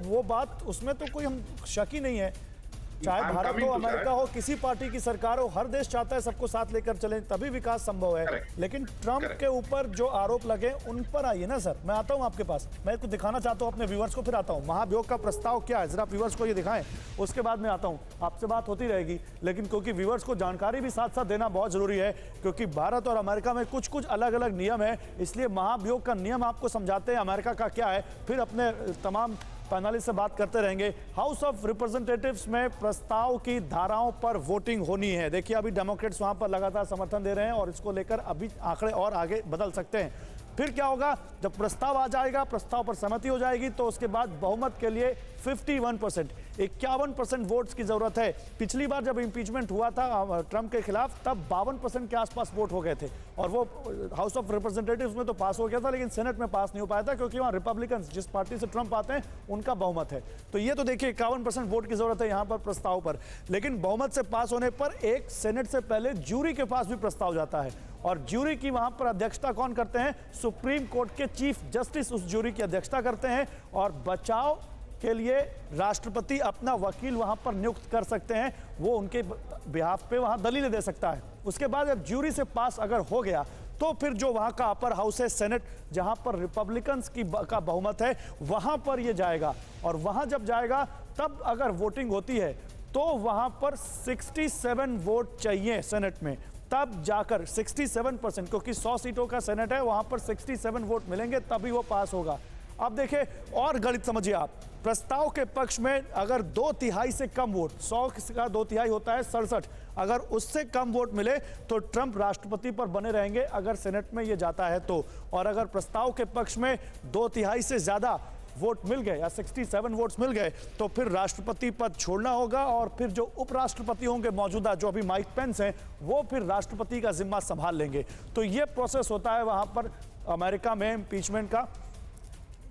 वो बात, उसमें तो कोई हम शक ही नहीं है। चाहे I'm भारत coming हो, to अमेरिका that. हो, किसी पार्टी की सरकार हो, हर देश चाहता है सबको साथ लेकर चले, तभी विकास संभव है। Correct. लेकिन ट्रम्प Correct. के ऊपर जो आरोप लगे उन पर आइए ना सर। मैं आता हूं आपके पास, मैं कुछ दिखाना चाहता हूं अपने व्यूअर्स को, फिर आता हूं। महाभियोग का प्रस्ताव क्या है, जरा व्यूअर्स को ये दिखाएं, उसके बाद मैं आता हूं। आपसे बात होती रहेगी, लेकिन क्योंकि व्यूअर्स को जानकारी भी साथ साथ देना बहुत जरूरी है, क्योंकि भारत और अमेरिका में कुछ कुछ अलग अलग नियम है, इसलिए महाभियोग का नियम आपको समझाते हैं अमेरिका का क्या है, फिर अपने तमाम पैनलिस्ट से बात करते रहेंगे। हाउस ऑफ रिप्रेजेंटेटिव्स में प्रस्ताव की धाराओं पर वोटिंग होनी है। देखिए, अभी डेमोक्रेट्स वहां पर लगातार समर्थन दे रहे हैं और इसको लेकर अभी आंकड़े और आगे बदल सकते हैं। फिर क्या होगा, जब प्रस्ताव आ जाएगा, प्रस्ताव पर सहमति हो जाएगी, तो उसके बाद बहुमत के लिए 51%, 51% वोट्स की जरूरत है। पिछली बार जब इंपीचमेंट हुआ था ट्रंप के खिलाफ, तब 52% के आसपास वोट हो गए थे और वो हाउस ऑफ रिप्रेजेंटेटिव्स में तो पास हो गया था, लेकिन सेनेट में पास नहीं हो पाया था, क्योंकि वहाँ रिपब्लिकन, जिस पार्टी से ट्रंप आते हैं, उनका बहुमत है। तो ये तो देखिए, 51% वोट की जरूरत है यहाँ पर प्रस्ताव पर। लेकिन बहुमत से पास होने पर एक सेनेट से पहले ज्यूरी के पास भी प्रस्ताव जाता है, और ज्यूरी की वहां पर अध्यक्षता कौन करते हैं? सुप्रीम कोर्ट के चीफ जस्टिस उस ज्यूरी की अध्यक्षता करते हैं, और बचाव के लिए राष्ट्रपति अपना वकील वहां पर नियुक्त कर सकते हैं, वो उनके बिहाफ पे वहां दलीलें दे सकता है। उसके बाद जब ज्यूरी से पास अगर हो गया, तो फिर जो वहां का अपर हाउस है, सेनेट, जहां पर रिपब्लिकन्स का बहुमत है, वहां पर ये जाएगा, और वहां जब जाएगा तब अगर वोटिंग होती है तो वहां पर 67 वोट चाहिए सेनेट में, तब जाकर 67%, क्योंकि 100 सीटों का सेनेट है, वहां पर 67 वोट मिलेंगे, तभी वो पास होगा। अब देखिए और गणित समझिए आप, प्रस्ताव के पक्ष में अगर 2/3 से कम वोट, 100 का 2/3 होता है 67, अगर उससे कम वोट मिले तो ट्रंप राष्ट्रपति पर बने रहेंगे, अगर सेनेट में ये जाता है तो। और अगर प्रस्ताव के पक्ष में 2/3 से ज्यादा वोट मिल गए या 67 वोट्स मिल गए, तो फिर राष्ट्रपति पद छोड़ना होगा, और फिर जो उपराष्ट्रपति होंगे मौजूदा, जो अभी माइक पेंस हैं, वो फिर राष्ट्रपति का जिम्मा संभाल लेंगे। तो ये प्रोसेस होता है वहां पर अमेरिका में इम्पीचमेंट का।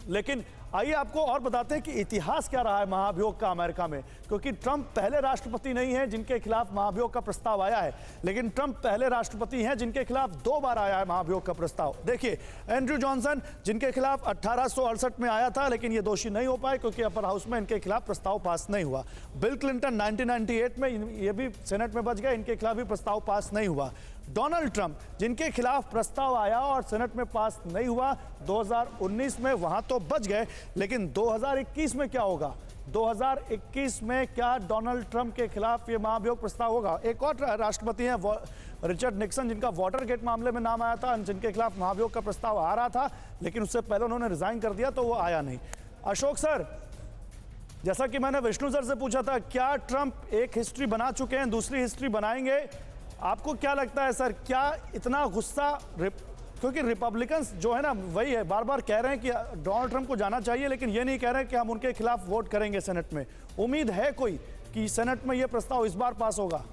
लेकिन आइए आपको और बताते हैं कि इतिहास क्या रहा है महाभियोग का अमेरिका में, क्योंकि ट्रंप पहले राष्ट्रपति नहीं है जिनके खिलाफ महाभियोग का प्रस्ताव आया है, लेकिन ट्रंप पहले राष्ट्रपति हैं जिनके खिलाफ 2 बार आया है महाभियोग का प्रस्ताव। देखिए, एंड्रयू जॉनसन, जिनके खिलाफ 1868 में आया था, लेकिन ये दोषी नहीं हो पाए क्योंकि अपर हाउस में इनके खिलाफ प्रस्ताव पास नहीं हुआ। बिल क्लिंटन 1998 में, ये भी सेनेट में बच गए, इनके खिलाफ भी प्रस्ताव पास नहीं हुआ। डोनाल्ड ट्रंप, जिनके खिलाफ प्रस्ताव आया और सेनेट में पास नहीं हुआ 2019 में, वहां तो बच गए, लेकिन 2021 में क्या होगा? 2021 में क्या डोनाल्ड ट्रंप के खिलाफ ये महाभियोग प्रस्ताव होगा? एक और राष्ट्रपति हैं, रिचर्ड निक्सन, जिनका वाटरगेट मामले में नाम आया था, जिनके खिलाफ महाभियोग का प्रस्ताव आ रहा था, लेकिन उससे पहले उन्होंने रिजाइन कर दिया, तो वो आया नहीं। अशोक सर, जैसा कि मैंने विष्णु सर से पूछा था, क्या ट्रंप एक हिस्ट्री बना चुके हैं, दूसरी हिस्ट्री बनाएंगे? आपको क्या लगता है सर, क्या इतना गुस्सा, क्योंकि रिपब्लिकन्स जो है ना, वही है, बार बार कह रहे हैं कि डोनाल्ड ट्रंप को जाना चाहिए, लेकिन ये नहीं कह रहे हैं कि हम उनके खिलाफ वोट करेंगे सेनेट में। उम्मीद है कोई कि सेनेट में ये प्रस्ताव इस बार पास होगा?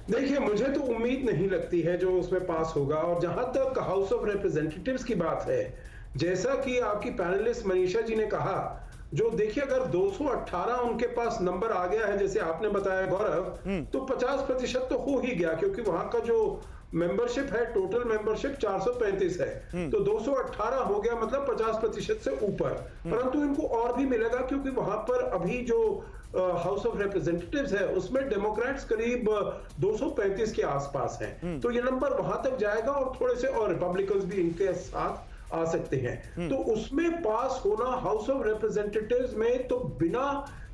देखिए, मुझे तो उम्मीद नहीं लगती है जो उसमें पास होगा। और जहां तक हाउस ऑफ रिप्रेजेंटेटिव्स की बात है, जैसा कि आपकी पैनलिस्ट मनीषा जी ने कहा, जो देखिए अगर 218 उनके पास नंबर आ गया है, जैसे आपने बताया गौरव, तो 50% तो हो ही गया, क्योंकि वहां का जो मेंबरशिप है, टोटल मेंबरशिप 435 है, तो 218 हो गया, मतलब 50% से ऊपर। परंतु इनको और भी मिलेगा, क्योंकि वहां पर अभी जो हाउस ऑफ रिप्रेजेंटेटिव्स है, उसमें डेमोक्रेट्स करीब 235 के आसपास है, तो ये नंबर वहां तक जाएगा, और थोड़े से और रिपब्लिकन्स भी इनके साथ आ सकते हैं। तो उसमें पास होना हाउस ऑफ रिप्रेजेंटेटिव्स में तो बिना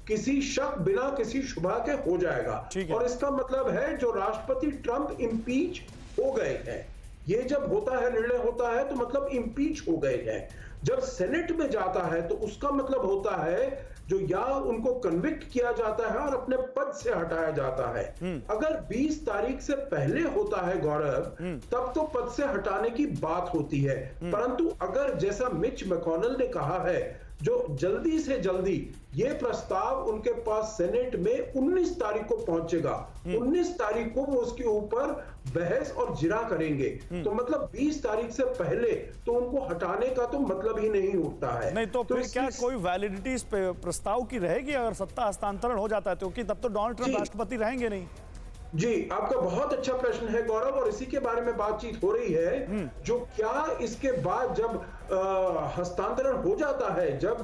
किसी शक, बिना किसी शुबह के हो जाएगा। और इसका मतलब है जो राष्ट्रपति ट्रंप इम्पीच हो गए हैं, ये जब होता है, निर्णय होता है, तो मतलब इम्पीच हो गए हैं। जब सेनेट में जाता है तो उसका मतलब होता है जो या उनको कन्विक्ट किया जाता है और अपने पद से हटाया जाता है। अगर 20 तारीख से पहले होता है गौरव, तब तो पद से हटाने की बात होती है। परंतु अगर जैसा मिच मैकॉनेल ने कहा है, जो जल्दी से जल्दी ये प्रस्ताव उनके पास सेनेट में 19 तारीख को पहुंचेगा। 19 तारीख को वो उसके ऊपर बहस और जिरा करेंगे। तो मतलब 20 तारीख से पहले तो उनको हटाने का तो मतलब ही नहीं उठता है। नहीं तो फिर क्या कोई वैलिडिटी इस प्रस्ताव की रहेगी अगर सत्ता हस्तांतरण हो जाता है, क्योंकि तब तो डोनाल्ड ट्रंप राष्ट्रपति रहेंगे नहीं। जी, आपका बहुत अच्छा प्रश्न है गौरव, और इसी के बारे में बातचीत हो रही है। जो क्या इसके बाद जब हस्तांतरण हो जाता है, जब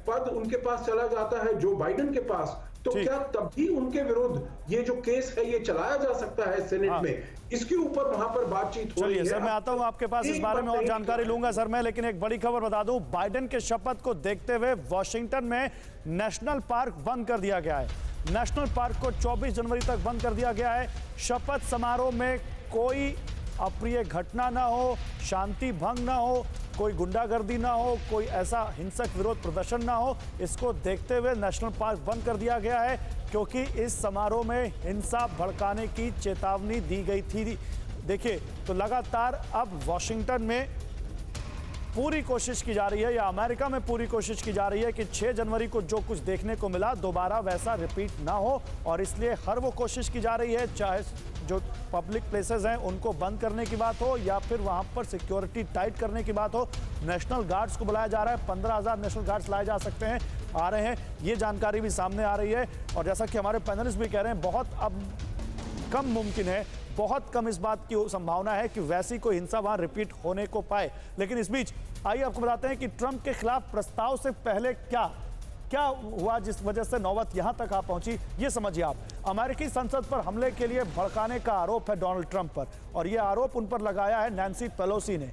पद उनके पास चला जाता है जो बाइडेन के पास, तो क्या तब भी उनके विरुद्ध ये जो केस है ये चलाया जा सकता है सेनेट में? इसके ऊपर वहां पर बातचीत हो रही है। सर मैं आता हूं आपके पास इस बारे में और जानकारी लूंगा सर मैं, लेकिन एक बड़ी खबर बता दूं, बाइडेन के शपथ को देखते हुए वॉशिंगटन में नेशनल पार्क बंद कर दिया गया है। नेशनल पार्क को 24 जनवरी तक बंद कर दिया गया है। शपथ समारोह में कोई अप्रिय घटना ना हो, शांति भंग ना हो, कोई गुंडागर्दी ना हो, कोई ऐसा हिंसक विरोध प्रदर्शन ना हो, इसको देखते हुए नेशनल पार्क बंद कर दिया गया है, क्योंकि इस समारोह में हिंसा भड़काने की चेतावनी दी गई थी। देखिए, तो लगातार अब वॉशिंगटन में पूरी कोशिश की जा रही है, या अमेरिका में पूरी कोशिश की जा रही है कि 6 जनवरी को जो कुछ देखने को मिला दोबारा वैसा रिपीट ना हो, और इसलिए हर वो कोशिश की जा रही है, चाहे जो पब्लिक प्लेसेस हैं उनको बंद करने की बात हो या फिर वहां पर सिक्योरिटी टाइट करने की बात हो। नेशनल गार्ड्स को बुलाया जा रहा है, 15,000 नेशनल गार्ड्स लाए जा सकते हैं, आ रहे हैं, ये जानकारी भी सामने आ रही है। और जैसा कि हमारे पैनलिस्ट भी कह रहे हैं, बहुत अब कम मुमकिन है, बहुत कम इस बात की संभावना है कि वैसी कोई हिंसा वहां रिपीट होने को पाए। लेकिन इस बीच आइए आपको बताते हैं कि ट्रंप के खिलाफ प्रस्ताव से पहले क्या हुआ जिस वजह से नौबत यहां तक आ पहुंची, ये समझिए आप। अमेरिकी संसद पर हमले के लिए भड़काने का आरोप है डोनाल्ड ट्रंप पर, और यह आरोप उन पर लगाया है नैन्सी पेलोसी ने।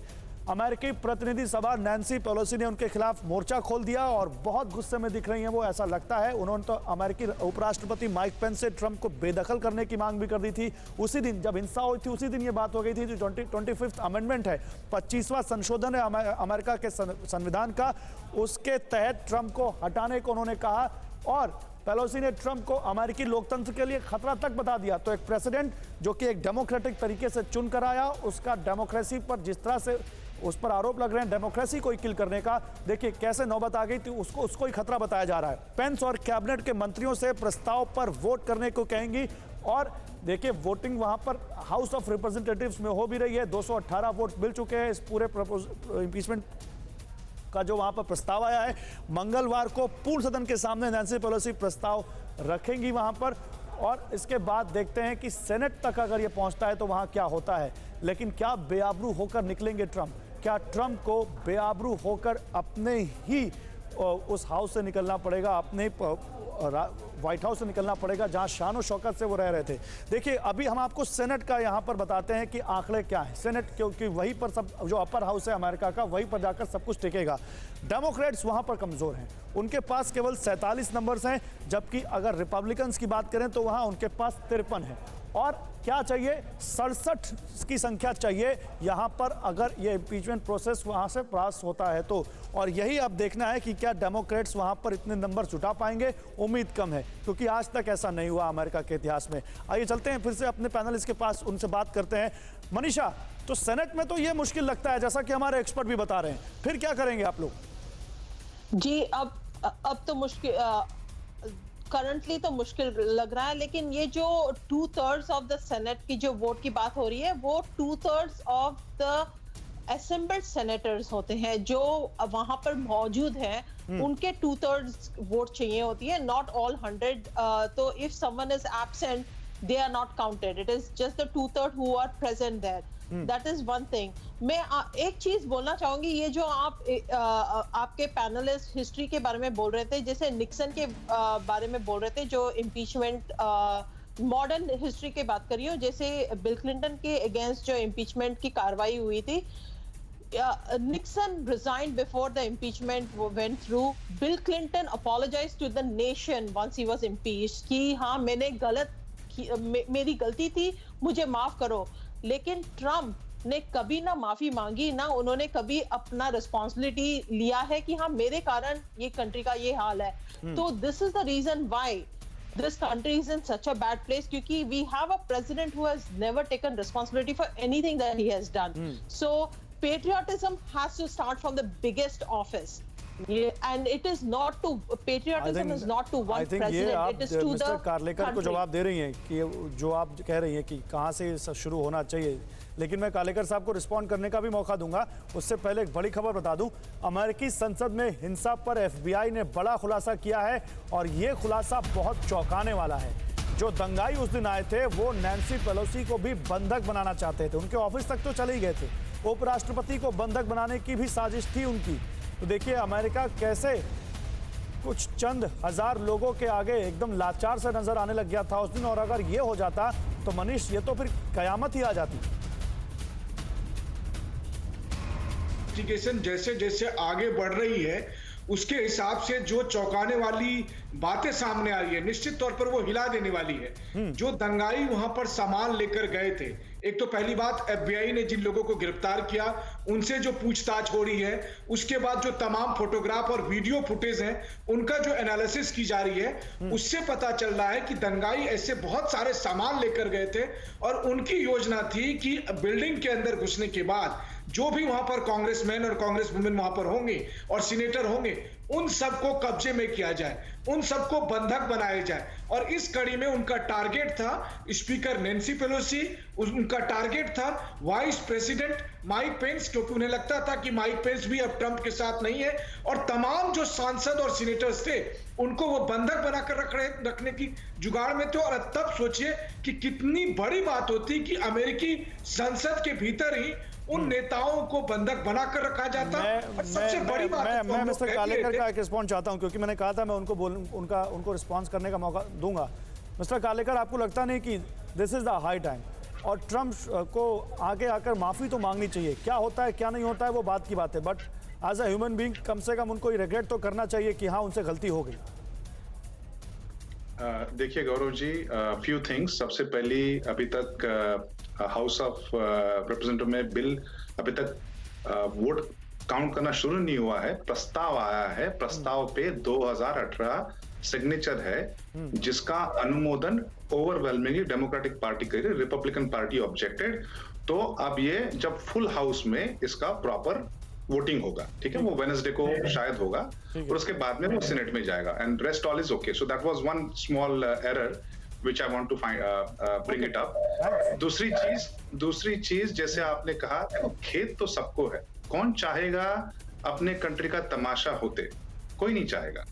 अमेरिकी प्रतिनिधि सभा नैन्सी पेलोसी ने उनके खिलाफ मोर्चा खोल दिया और बहुत गुस्से में दिख रही हैं वो, ऐसा लगता है। उन्होंने तो अमेरिकी उपराष्ट्रपति माइक पेंस से ट्रंप को बेदखल करने की मांग भी कर दी थी। उसी दिन जब हिंसा हुई थी उसी दिन ये बात हो गई थी। जो 25th अमेंडमेंट है, 25वां संशोधन है अमेरिका के संविधान का, उसके तहत ट्रंप को हटाने को उन्होंने कहा, और पेलोसी ने ट्रंप को अमेरिकी लोकतंत्र के लिए खतरा तक बता दिया। तो एक प्रेसिडेंट जो कि एक डेमोक्रेटिक तरीके से चुन कर आया, उसका डेमोक्रेसी पर जिस तरह से उस पर आरोप लग रहे हैं डेमोक्रेसी को किल करने का, देखिए कैसे नौबत आ गई थी, उसको ही खतरा बताया जा रहा है। पेंस और कैबिनेट के मंत्रियों से प्रस्ताव पर वोट करने को कहेंगी, और देखिए वोटिंग वहां पर हाउस ऑफ रिप्रेजेंटेटिव्स में हो भी रही है। 218 वोट मिल चुके हैं इस पूरे इम्पीचमेंट का जो वहां पर प्रस्ताव आया है। मंगलवार को पूर्ण सदन के सामने नैन्सी पेलोसी प्रस्ताव रखेंगी वहां पर, और इसके बाद देखते हैं कि सेनेट तक अगर ये पहुंचता है तो वहां क्या होता है। लेकिन क्या बेआबरू होकर निकलेंगे ट्रंप? क्या ट्रंप को बेआबरू होकर अपने ही उस हाउस से निकलना पड़ेगा, अपने व्हाइट हाउस से निकलना पड़ेगा जहां शान शौकत से वो रह रहे थे? देखिए अभी हम आपको सेनेट का यहां पर बताते हैं कि आंकड़े क्या हैं। सेनेट क्योंकि वहीं पर सब जो अपर हाउस है अमेरिका का, वहीं पर जाकर सब कुछ टिकेगा। डेमोक्रेट्स वहां पर कमजोर हैं, उनके पास केवल 47 नंबर्स हैं, जबकि अगर रिपब्लिकन्स की बात करें तो वहां उनके पास 53 है। और क्या चाहिए? 67 की संख्या चाहिए यहां पर, अगर ये इम्पीचमेंट प्रोसेस वहां से पास होता है तो। और यही अब देखना है कि क्या डेमोक्रेट्स वहां पर इतने नंबर जुटा पाएंगे। उम्मीद कम है, क्योंकि आज तक ऐसा नहीं हुआ अमेरिका के इतिहास में। आइए चलते हैं फिर से अपने पैनलिस्ट के पास, उनसे बात करते हैं। मनीषा, तो सेनेट में तो ये मुश्किल लगता है, जैसा कि हमारे एक्सपर्ट भी बता रहे हैं, फिर क्या करेंगे आप लोग? जी, अब तो मुश्किल, करंटली तो मुश्किल लग रहा है, लेकिन ये जो 2/3 ऑफ द सेनेट की जो वोट की बात हो रही है, वो 2/3 ऑफ द असेंबल्ड सेनेटर्स होते हैं जो वहां पर मौजूद हैं, उनके 2/3 वोट चाहिए होती है, नॉट ऑल 100। तो if someone is absent, they are not counted. It is just the 2/3 who are present there. That is one thing. मैं एक चीज बोलना चाहूंगी, ये जो आपके पैनलिस्ट हिस्ट्री के बारे में बोल रहे थे, जैसे निक्सन के बारे में बोल रहे थे, जो इम्पीचमेंट मॉडर्न हिस्ट्री की बात करी हो, जैसे बिल क्लिंटन के अगेंस्ट जो इम्पीचमेंट की कार्रवाई हुई थी, Nixon resigned before the impeachment went through. Bill Clinton apologized to the nation once he was impeached कि हाँ मैंने मेरी गलती थी, मुझे माफ करो। लेकिन ट्रंप ने कभी ना माफी मांगी, ना उन्होंने कभी अपना रिस्पॉन्सिबिलिटी लिया है कि हाँ मेरे कारण ये कंट्री का ये हाल है। तो this is the reason why this country is in such a bad place, क्योंकि we have a president who has never taken responsibility for anything that he has done. So patriotism has to start from the biggest office. and it is not to patriotism is not to one I think ये president. आप It is to mister the Karlekar को country. जवाब दे रही हैं कि जो आप कह रही हैं कि कहाँ से सब शुरू होना चाहिए, लेकिन मैं कार्लेकर साहब को रिस्पॉन्ड करने का भी मौका दूंगा। उससे पहले एक बड़ी खबर बता दूं, अमेरिकी संसद में हिंसा पर FBI ने बड़ा खुलासा किया है और ये खुलासा बहुत चौंकाने वाला है। जो दंगाई उस दिन आए थे वो नैन्सी पेलोसी को भी बंधक बनाना चाहते थे, उनके ऑफिस तक तो चले ही गए थे, उपराष्ट्रपति को बंधक बनाने की भी साजिश थी उनकी। तो देखिए अमेरिका कैसे कुछ चंद हजार लोगों के आगे एकदम लाचार से नजर आने लग गया था उस दिन, और अगर ये हो जाता तो मनीष ये तो फिर कयामत ही आ जाती। इन्वेस्टिगेशन जैसे जैसे आगे बढ़ रही है उसके हिसाब से जो चौंकाने वाली बातें सामने आ रही है, निश्चित तौर पर वो हिला देने वाली है। जो दंगाई वहां पर सामान लेकर गए थे, एक तो पहली बात FBI ने जिन लोगों को गिरफ्तार किया उनसे जो पूछताछ हो रही है, उसके बाद जो तमाम फोटोग्राफ और वीडियो फुटेज हैं उनका जो एनालिसिस की जा रही है, उससे पता चल रहा है कि दंगाई ऐसे बहुत सारे सामान लेकर गए थे और उनकी योजना थी कि बिल्डिंग के अंदर घुसने के बाद जो भी वहां पर कांग्रेसमैन और कांग्रेस वुमेन वहां पर होंगे और सीनेटर होंगे, उन सबको कब्जे में किया जाए, उन सबको बंधक बनाया जाए। और इस कड़ी में उनका टारगेट था स्पीकर नैन्सी पेलोसी, उनका टारगेट था वाइस प्रेसिडेंट माइक पेंस, क्योंकि उन्हें लगता था कि माइक पेंस भी अब ट्रंप के साथ नहीं है, और तमाम जो सांसद और सीनेटर्स थे उनको वो बंधक बनाकर रखने की जुगाड़ में थे। और तब सोचिए कि कितनी बड़ी बात होती कि अमेरिकी संसद के भीतर ही उन नेताओं को बंधक बनाकर रखा जाता। और सबसे बड़ी बात मैं मिस्टर कार्लेकर का एक रिस्पॉन्स चाहता हूं, क्योंकि मैंने कहा था मैं उनको रिस्पॉन्स करने का मौका दूंगा। मिस्टर कार्लेकर, आपको लगता नहीं कि this is the high time और ट्रंप को आगे आकर माफी तो मांगनी चाहिए? क्या होता है क्या नहीं होता है वो बात की बात है, but as a human being कम से कम उनको रिग्रेट तो करना चाहिए कि हाँ उनसे गलती हो गई। देखिए गौरव जी, फ्यू थिंग्स। सबसे पहली, अभी तक हाउस ऑफ रिप्रेजेंटेटिव में बिल अभी तक वोट काउंट करना शुरू नहीं हुआ है। प्रस्ताव आया है, प्रस्ताव पे 2018 सिग्नेचर है, जिसका अनुमोदन ओवरवेलमिंगली डेमोक्रेटिक पार्टी करी, रिपब्लिकन पार्टी ऑब्जेक्टेड। तो अब ये जब फुल हाउस में इसका प्रॉपर वोटिंग होगा, ठीक है, वो वेडनेसडे को शायद होगा, और उसके बाद में वो सीनेट में जाएगा, and rest all is okay. So that was one small error which I want to bring it up. दूसरी चीज जैसे आपने कहा, देखो खेद तो सबको है, कौन चाहेगा अपने कंट्री का तमाशा होते? कोई नहीं चाहेगा।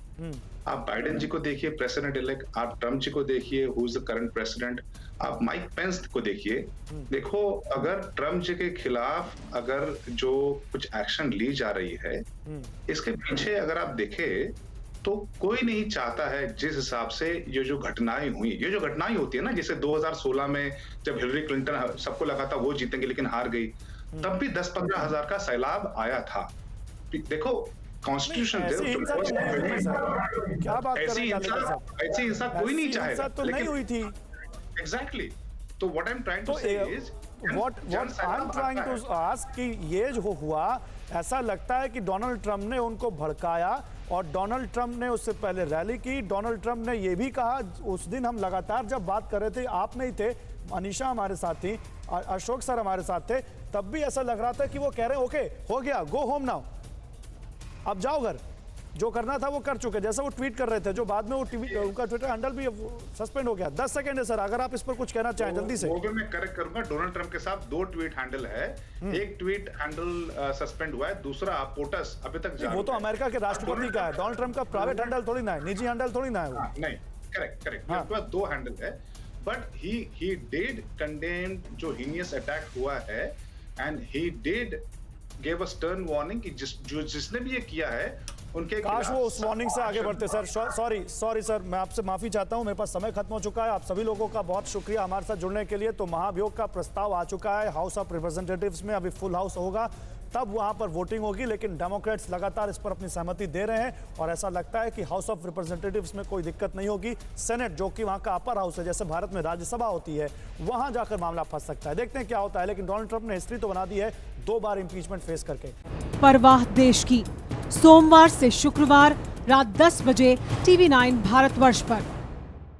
आप बाइडेन जी को देखिए, प्रेसिडेंट इलेक्ट, आप ट्रम्प जी को देखिए, who is the current president, आप माइक पेंस को देखिए। देखो, अगर ट्रम्प जी के खिलाफ अगर जो कुछ एक्शन ली जा रही है, इसके पीछे अगर आप देखें तो कोई नहीं चाहता है, जिस हिसाब से ये जो घटनाएं हुई, ये जो घटनाएं होती है ना, जैसे 2016 में जब हिलरी क्लिंटन, सबको लगा था वो जीतेंगे लेकिन हार गई, तब भी 10-15 हजार का सैलाब आया था। देखो कॉन्स्टिट्यूशन ऐसी हिंसा कोई नहीं चाहेगा, तो नहीं हुई थी। एग्जैक्टली। तो what I am trying to say is what I am trying to ask कि ये जो हुआ, ऐसा लगता है कि डोनाल्ड ट्रंप ने उनको भड़काया, और डोनाल्ड ट्रंप ने उससे पहले रैली की। डोनाल्ड ट्रंप ने यह भी कहा, उस दिन हम लगातार जब बात कर रहे थे, आप नहीं थे, अनीशा हमारे साथ थी, अशोक सर हमारे साथ थे, तब भी ऐसा लग रहा था कि वो कह रहे हैं ओके हो गया, गो होम नाउ, अब जाओ घर, जो करना था वो कर चुके। जैसा वो ट्वीट कर रहे थे, जो बाद में वो उनका ट्विटर हैंडल भी सस्पेंड हो गया। 10 सेकंड है सर, अगर आप इस पर कुछ कहना चाहें जल्दी से। वो भी मैं करेक्ट करूंगा, डोनाल्ड ट्रंप के साथ 2 ट्वीट हैंडल है, एक ट्वीट हैंडल सस्पेंड हुआ है, दूसरा पोटस अभी तक वो तो अमेरिका के राष्ट्रपति का है, डोनाल्ड ट्रंप का प्राइवेट हैंडल थोड़ी ना है, निजी हैंडल थोड़ी ना है वो। नहीं, करेक्ट, मेरे पास 2 हैंडल है, बट ही डिड कंडेम जो हीनियस अटैक हुआ है, and he did give a stern warning कि जिसने भी ये किया है उनके काश वो उस वार्निंग से आगे बढ़ते। सर सॉरी सर, मैं आपसे माफी चाहता हूं, मेरे पास समय खत्म हो चुका है। आप सभी लोगों का बहुत शुक्रिया हमारे साथ जुड़ने के लिए। तो महाभियोग का प्रस्ताव आ चुका है हाउस ऑफ रिप्रेजेंटेटिव्स में, अभी फुल हाउस होगा, तब वहां पर वोटिंग होगी, लेकिन डेमोक्रेट्स लगातार इस पर अपनी सहमति दे रहे हैं, और ऐसा लगता है कि हाउस ऑफ रिप्रेजेंटेटिव्स में कोई दिक्कत नहीं होगी। सेनेट, जो कि वहां का अपर हाउस है, जैसे भारत में राज्यसभा होती है, वहां जाकर मामला फंस सकता है। देखते हैं क्या होता है, लेकिन डोनाल्ड ट्रंप ने हिस्ट्री तो बना दी है 2 बार इंपीचमेंट फेस करके। परवाह देश की, सोमवार से शुक्रवार रात 10 बजे TV9 भारतवर्ष पर।